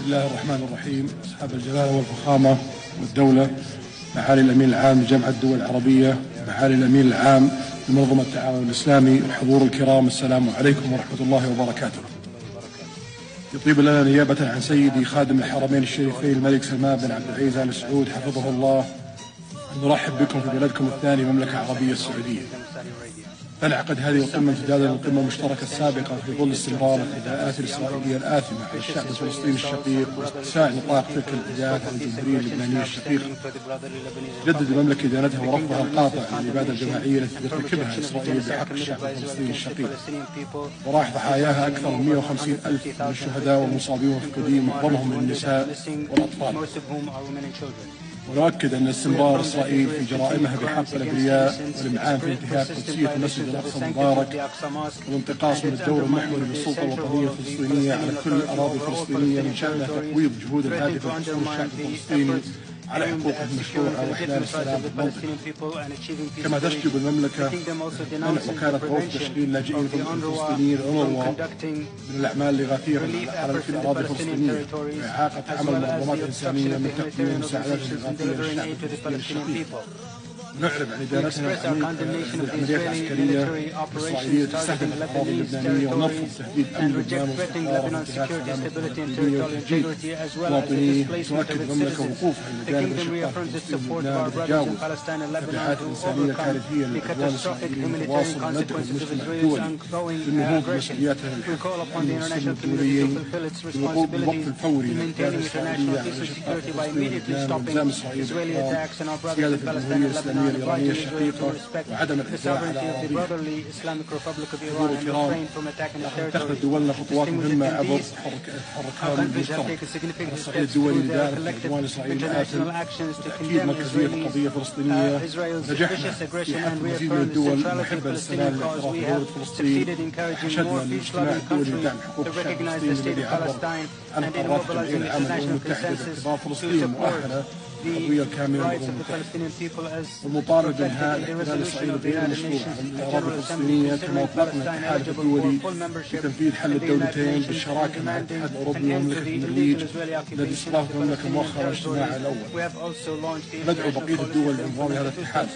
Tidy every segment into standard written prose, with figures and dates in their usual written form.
الله الرحمن الرحيم. أصحاب الجلالة والفخامة والدولة، معالي الأمين العام لجامعة الدول العربية، معالي الأمين العام لمنظمة التعاون الإسلامي، الحضور الكرام، السلام عليكم ورحمة الله وبركاته. يطيب لنا نيابة عن سيدي خادم الحرمين الشريفين الملك سلمان بن عبد العزيز آل سعود حفظه الله أن نرحب بكم في بلدكم الثاني المملكة العربية السعودية. تنعقد هذه القمة امتدادا للقمة المشتركة السابقة في ظل استمرار العداءات الإسرائيلية الآثمة على الشعب الفلسطيني الشقيق واتساع نطاق تلك العداءات على الجمهورية اللبنانية الشقيقة. تجدد المملكة إدانتها ورفضها القاطع للإبادة الجماعية التي ترتكبها إسرائيل بحق الشعب الفلسطيني الشقيق، وراح ضحاياها أكثر من 150,000 من الشهداء والمصابين والمفقودين، معظمهم من النساء والأطفال. ونؤكد أن استمرار إسرائيل في جرائمها بحق الأبرياء والإمعان في انتهاك قدسية المسجد الأقصى المبارك والانتقاص من الدور المحوري للسلطة الوطنية الفلسطينية على كل الأراضي الفلسطينية من شأنها تقويض جهود الهادفة لحصول الشعب الفلسطيني على حقوقه المشروعة وإحلال السلام في المنطقة. كما تشجب المملكة منع وكالة غوث تشغيل لاجئين الفلسطينيين الأونروا من الأعمال الإغاثية في الأراضي الفلسطينية، وإعاقة عمل منظمات إنسانية من تقديم المساعدات الإغاثية للشعب الفلسطيني الشقيق. نعرب عن إدانتنا العمليات العسكرية الإسرائيلية تستهدف الأراضي اللبنانية، ونرفض تهديد أمن لبنان والاستقرار وانتهاك سلامة الفلسطينيين وتهجير مواطنيه. تؤكد المملكة وقوفها إلى جانب الأشقاء الفلسطينيين في لبنان لتجاوز التبعات الإنسانية الكارثية للعدوان الإسرائيلي المتواصل، وندعو المجتمع الدولي للنهوض بمسؤولياته للأمن والسلم الدوليين بالوقف الفوري للعدوان الإسرائيلية على الأشقاء الفلسطينيين في لبنان، والزام إسرائيل باحترام سيادة الجمهورية الإسلامية الإيرانية الشقيقة وعدم الاعتداء على أراضيها. حضور الكرام، اتخذت دولنا خطوات مهمة عبر تحركات المشترك على الصعيد الدولي لإدارة العدوان الإسرائيلي الآثم وتأكيد مركزية القضية الفلسطينية. نجحنا في حث مزيد من الدول المحبة للسلام والاعتراف بدولة فلسطين. حشدنا الاجتماع الدولي لدعم حقوق الشعب الفلسطيني الذي عبر عن قرارات الجمعية العامة للأمم المتحدة باعتبار فلسطين مؤهلة القضية الكاملة للأمم المتحدة، والمطالبة بإنهاء الاحتلال الإسرائيلي غير المشروع على الأراضي الفلسطينية. كما أطلقنا التحالف الدولي لتنفيذ حل الدولتين بالشراكة مع الاتحاد الأوروبي ومملكة النرويج الذي استضافت المملكة مؤخرا اجتماعها الأول. ندعو بقية الدول لانضمام هذا الاتحاد.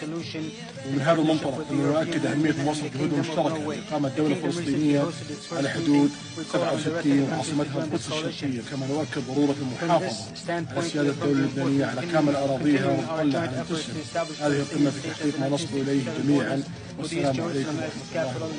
ومن هذا المنطلق نؤكد أهمية مواصلة جهود مشتركة لإقامة دولة فلسطينية على حدود 67 وعاصمتها القدس الشرقية. كما نؤكد ضرورة المحافظة على سيادة الدولة اللبنانية على كامل أراضيها ونطلع على أنفسنا هذه القمة في تحقيق ما نصبو إليه جميعا. والسلام عليكم ورحمة الله وبركاته.